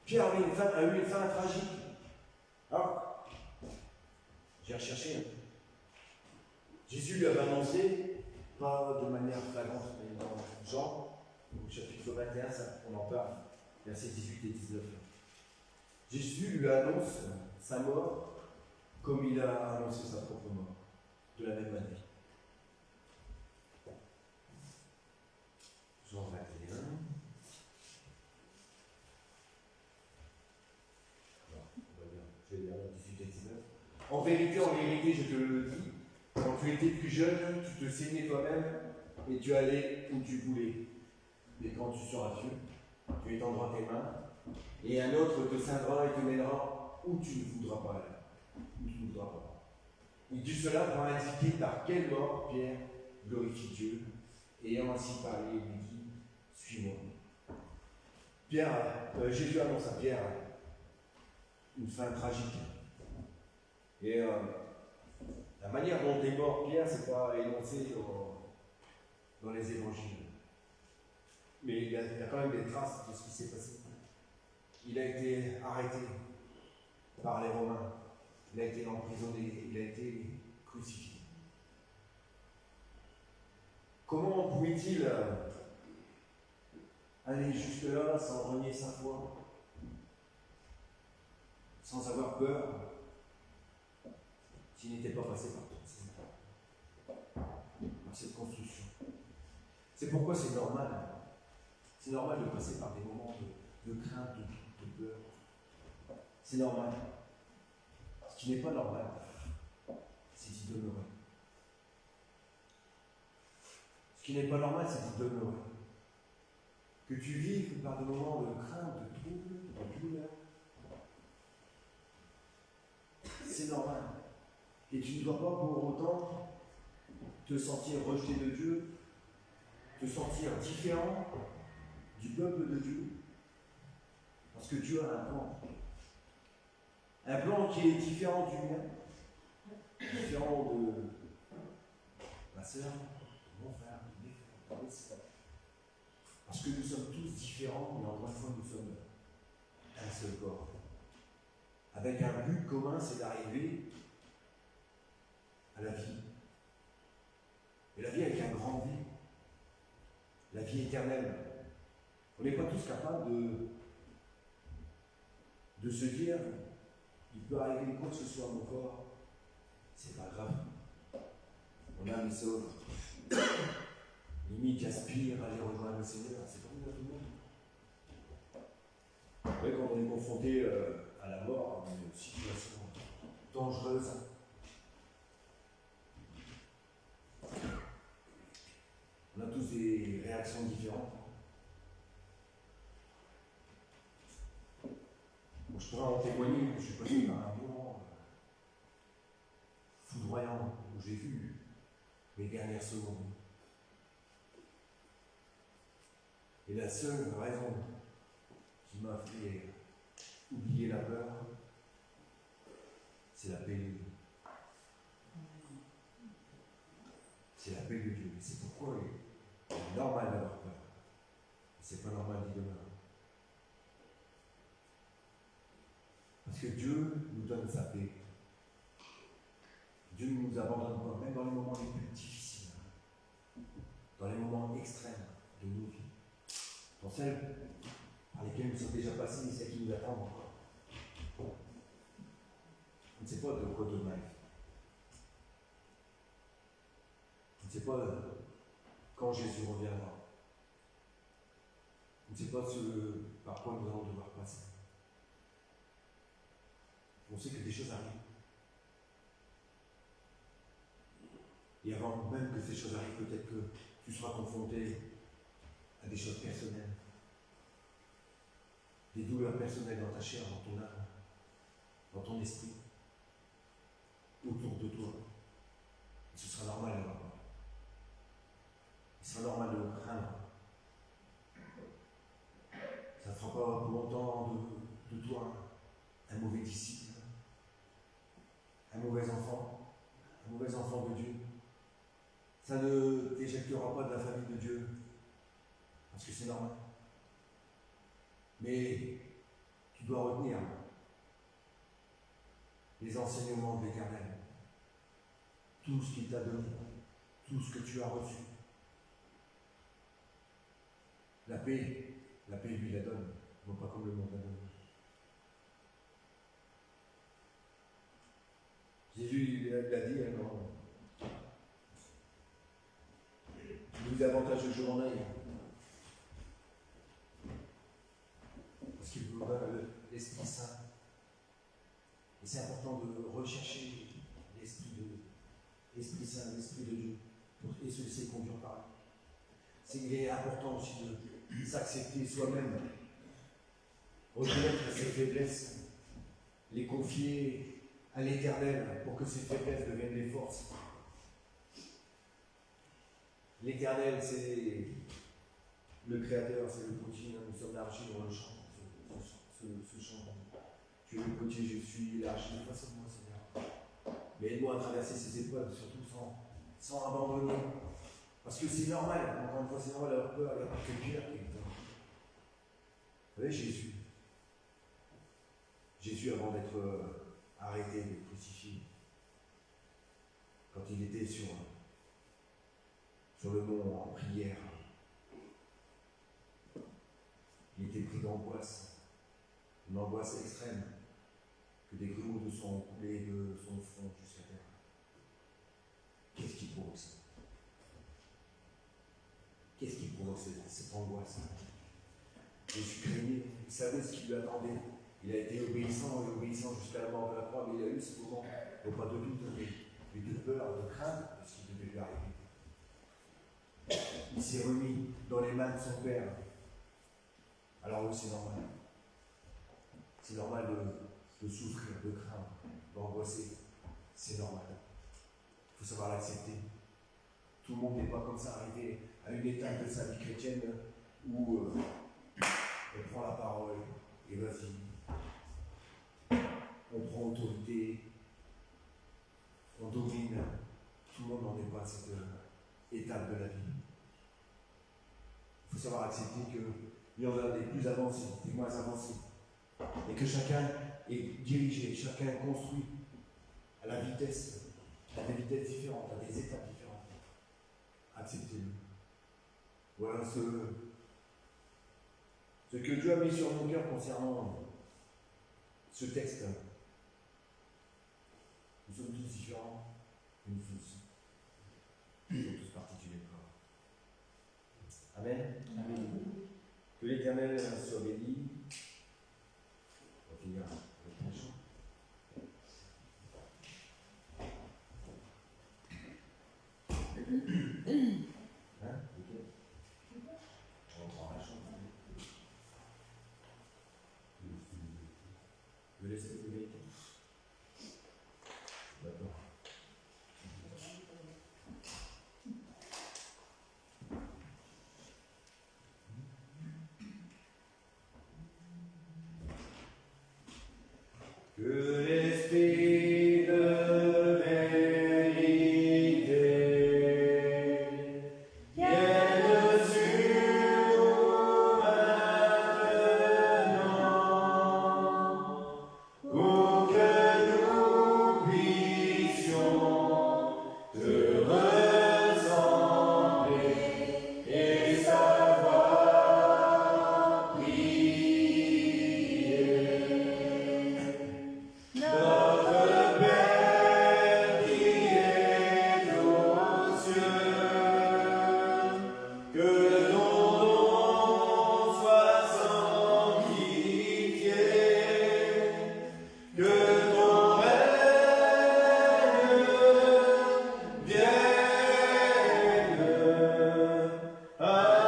Pierre a eu une fin tragique. Alors, j'ai recherché. Jésus lui avait annoncé, pas de manière flagrante, mais dans Jean, au chapitre 21, on en parle. versets 18 et 19. Jésus lui annonce sa mort comme il a annoncé sa propre mort, de la même manière. Jean 21. Alors, on va dire, je vais lire 18 et 19. En vérité, je te le dis, quand tu étais plus jeune, tu te saignais toi-même et tu allais où tu voulais. Mais quand tu seras vieux, tu étendras tes mains et un autre te ceindra et te mènera où tu ne voudras pas aller. Où tu ne voudras pas. Il dit cela pour indiquer par quelle mort Pierre glorifie Dieu, et ayant ainsi parlé, il lui dit, suis-moi. Jésus annonce à Pierre une fin tragique. Et la manière dont est mort Pierre, c'est pas énoncé dans les évangiles. Mais il y a quand même des traces de ce qui s'est passé. Il a été arrêté par les Romains. Il a été emprisonné. Il a été crucifié. Comment pouvait-il aller jusque-là sans renier sa foi, sans avoir peur, s'il n'était pas passé par cette construction? C'est pourquoi c'est normal. C'est normal de passer par des moments de crainte, de peur. C'est normal. Ce qui n'est pas normal, c'est d'y demeurer. Ce qui n'est pas normal, c'est d'y demeurer. Que tu vives par des moments de crainte, de trouble, de douleur, c'est normal. Et tu ne dois pas pour autant te sentir rejeté de Dieu, te sentir différent du peuple de Dieu. Parce que Dieu a un plan. Un plan qui est différent du mien, différent de ma sœur, de mon frère, de mes frères, de mes sœurs. Parce que nous sommes tous différents, mais encore une fois, nous sommes un seul corps. Avec un but commun, c'est d'arriver à la vie. Et la vie avec un grand V. La vie éternelle. On n'est pas tous capables de se dire, il peut arriver quoi que ce soit à mon corps, c'est pas grave. On a un sauve. Limite, j'aspire à aller rejoindre le Seigneur, c'est pas donné à tout le monde. Après, quand on est confronté à la mort, à une situation dangereuse, on a tous des réactions différentes. Bon, je pourrais en témoigner, je suis passé par un moment foudroyant où j'ai vu mes dernières secondes. Et la seule raison qui m'a fait oublier la peur, c'est la paix de Dieu. C'est la paix de Dieu. Et c'est pourquoi il est normal d'avoir peur. Et c'est pas normal d'y demeurer. Parce que Dieu nous donne sa paix. Dieu ne nous abandonne pas, même dans les moments les plus difficiles, dans les moments extrêmes de nos vies. Dans celles par lesquelles nous sommes déjà passés et celles qui nous attendent encore. On ne sait pas de quoi demain est. On ne sait pas quand Jésus reviendra. On ne sait pas ce par quoi nous allons devoir passer. On sait que des choses arrivent. Et avant même que ces choses arrivent, peut-être que tu seras confronté à des choses personnelles, des douleurs personnelles dans ta chair, dans ton âme, dans ton esprit, autour de toi. Et ce sera normal d'avoir peur. Il sera normal de craindre. Ça ne fera pas pour longtemps de toi un mauvais disciple, un mauvais enfant de Dieu. Ça ne t'éjectera pas de la famille de Dieu, parce que c'est normal. Mais tu dois retenir les enseignements de l'Éternel, tout ce qu'il t'a donné, tout ce que tu as reçu. La paix, lui la donne. non pas comme le monde. Jésus il l'a dit, hein, non. Il nous avantage que je m'en aille. Parce qu'il vous donne l'Esprit Saint. Et c'est important de rechercher l'Esprit Saint, l'Esprit de Dieu, et se laisser conduire par lui. Il est important aussi de s'accepter soi-même, reconnaître ses faiblesses, les confier à l'Éternel pour que ces faiblesses deviennent des forces. L'Éternel, c'est le Créateur, c'est le potier, nous sommes l'argile dans le champ, ce champ. Tu es le potier, je suis l'argile, façonne-moi, Seigneur. Mais aide-moi à traverser ces épreuves, surtout sans abandonner. Parce que c'est normal, encore une fois, c'est normal d'avoir peur, il n'y a pas que Pierre qui est peur. Vous savez, Jésus, avant d'être arrêté, d'être crucifié, quand il était sur le mont en prière, il était pris d'angoisse, une angoisse extrême, que des grumeaux de sang ont coulé de son front jusqu'à terre. Qu'est-ce qui provoque ça? Qu'est-ce qui provoque cette angoisse? Jésus craignait, il savait ce qui lui attendait. Il a été obéissant jusqu'à la mort de la croix, mais il a eu ce moment, non pas de doute, mais de peur, de crainte de ce qui devait lui arriver. Il s'est remis dans les mains de son Père. Alors oui, c'est normal. C'est normal de souffrir, de craindre, d'angoisser. C'est normal. Il faut savoir l'accepter. Tout le monde n'est pas comme ça arrivé à une étape de sa vie chrétienne où on prend la parole et vas-y. On prend autorité, on domine. Tout le monde n'en est pas à cette étape de la vie. Il faut savoir accepter qu'il y en a des plus avancés, des moins avancés. Et que chacun est dirigé, chacun est construit à la vitesse, à des vitesses différentes, à des étapes différentes. Acceptez-le. Voilà ce que Dieu a mis sur nos cœurs concernant ce texte. Nous sommes tous différents, mais nous sommes tous particuliers. Amen. Amen. Que l'Éternel soit béni. On va finir avec un chant. Hein? Ok. On prend un chant. Je vais laisser le mec. D'accord. Que l'esprit de vérité vienne sur nous maintenant, pour que nous puissions te ressembler et savoir prier. Notre Père qui es aux cieux, que ton nom soit sanctifié, que ton règne vienne. Amen.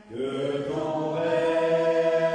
Que ton règne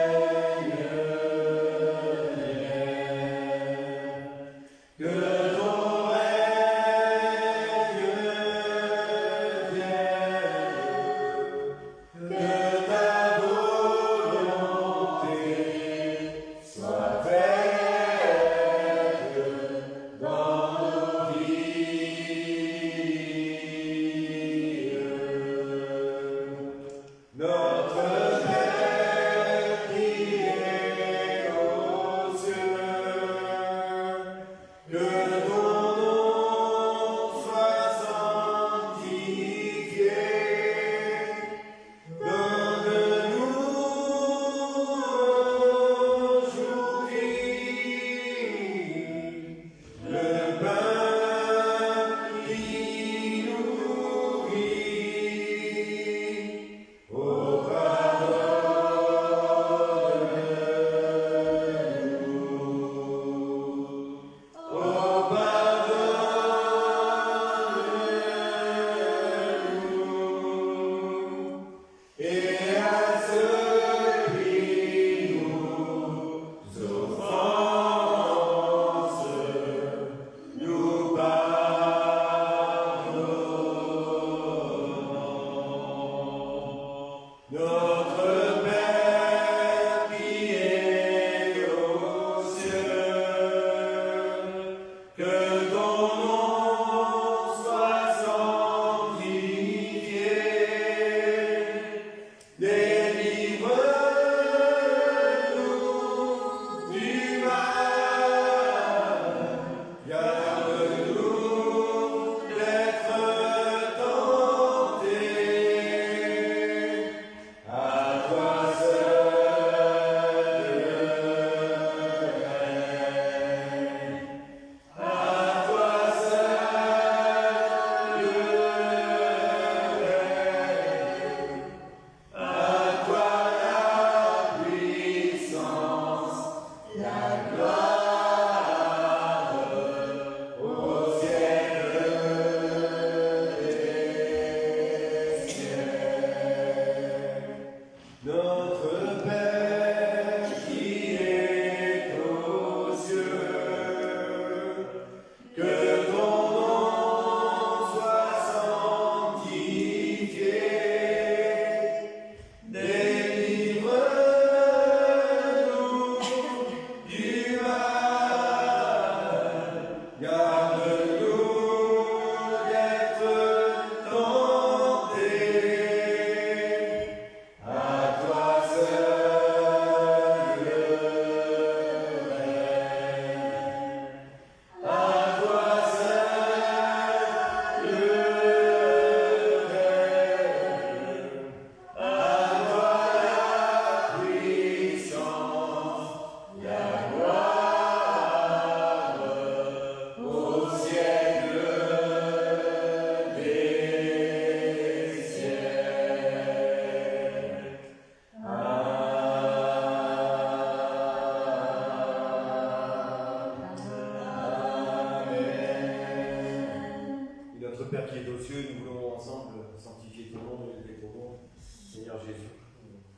aux cieux, nous voulons ensemble sanctifier ton nom, élever ton nom, Seigneur Jésus.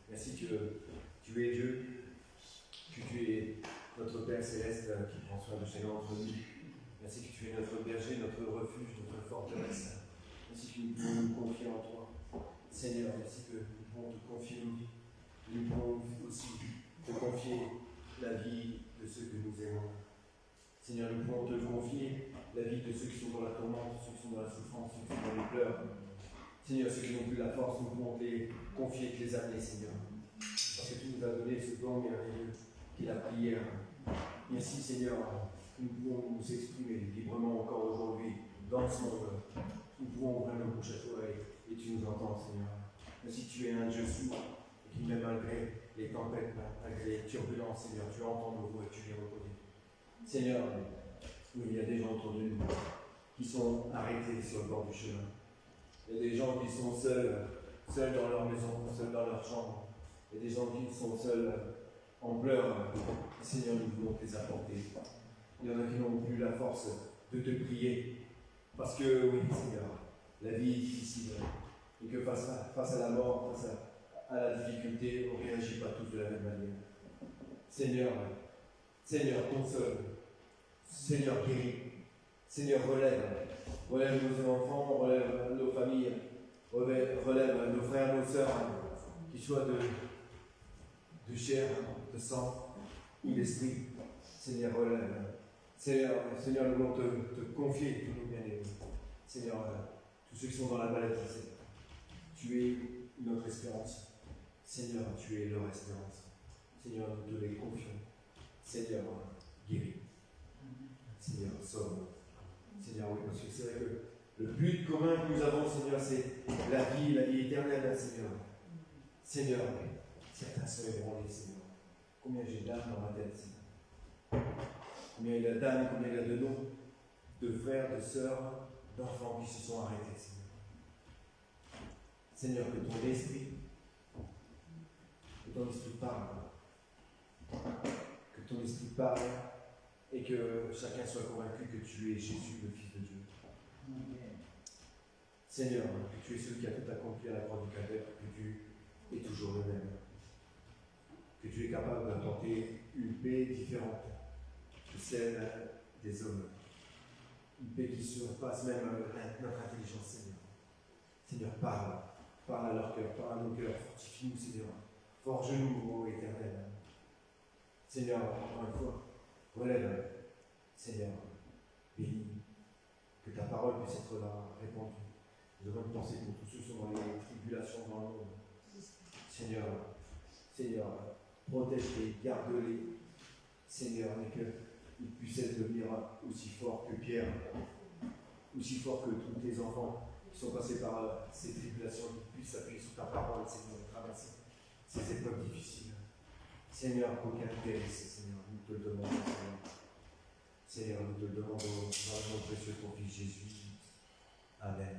Merci que tu es Dieu, que tu es notre Père Céleste qui prend soin de chacun d'entre nous. Merci que tu es notre berger, notre refuge, notre forteresse. Merci que nous pouvons nous confier en toi. Seigneur, merci que nous pouvons te confier nos vies. Nous pouvons aussi te confier la vie de ceux que nous aimons. Seigneur, nous pouvons te confier la vie de ceux qui sont dans la tourmente, ceux qui sont dans la souffrance, ceux qui sont dans les pleurs. Seigneur, ceux qui n'ont plus la force, nous pouvons te les confier, te les amener, Seigneur. Parce que tu nous as donné ce don merveilleux qui est la prière. Merci, Seigneur, nous pouvons nous exprimer librement encore aujourd'hui dans ce monde. Nous pouvons ouvrir nos bouches à toi et tu nous entends, Seigneur. Merci que tu es un Dieu sourd et qui, même malgré les tempêtes, malgré les turbulences, Seigneur, tu entends nos voix et tu les reconnais. Seigneur, oui, il y a des gens autour de nous qui sont arrêtés sur le bord du chemin. Il y a des gens qui sont seuls dans leur maison, seuls dans leur chambre. Il y a des gens qui sont seuls en pleurs. Et Seigneur, nous voulons te les apporter. Il y en a qui n'ont plus la force de te prier. Parce que, oui, Seigneur, la vie est difficile. Et que face à la mort, face à la difficulté, on ne réagit pas tous de la même manière. Seigneur, console. Seigneur, guéris. Seigneur, relève nos enfants, relève nos familles, relève nos frères, nos sœurs, qu'ils soient de chair, de sang ou d'esprit. Seigneur, relève. Seigneur, nous voulons te confier tous nos bien-aimés. Seigneur, tous ceux qui sont dans la maladie, Seigneur, tu es notre espérance. Seigneur, tu es leur espérance. Seigneur, nous te les confions. Seigneur, guéris. Seigneur, sauve. Seigneur, oui, parce que c'est vrai que le but commun que nous avons, Seigneur, c'est la vie éternelle, Seigneur. Seigneur, certains sont ébranlés, Seigneur. Combien j'ai d'âmes dans ma tête, Seigneur. Combien il y a d'âmes, combien il y a de noms, de frères, de sœurs, d'enfants qui se sont arrêtés, Seigneur. Seigneur, que ton esprit parle. Que ton esprit parle et que chacun soit convaincu que tu es Jésus, le Fils de Dieu. Seigneur, que tu es celui qui a tout accompli à la croix du Calvaire, que tu es toujours le même. Que tu es capable d'apporter une paix différente de celle des hommes. Une paix qui surpasse même notre intelligence, Seigneur. Seigneur, parle à leur cœur, parle à nos cœurs, fortifie-nous, Seigneur. Forge-nous, ô Éternel. Seigneur, encore une fois, relève, Seigneur, bénis, que ta parole puisse être là, répandue. Nous avons une pensée pour tous ceux qui sont dans les tribulations dans le monde. Seigneur, protège-les, garde-les, Seigneur, et qu'ils puissent devenir aussi forts que Pierre, aussi forts que tous tes enfants qui sont passés par ces tribulations, qu'ils puissent s'appuyer sur ta parole, Seigneur, et traverser ces épreuves difficiles. Seigneur, qu'aucun périsse, Seigneur, nous te le demandons, Seigneur. Seigneur, nous te le demandons dans le nom précieux de ton Fils Jésus. Amen.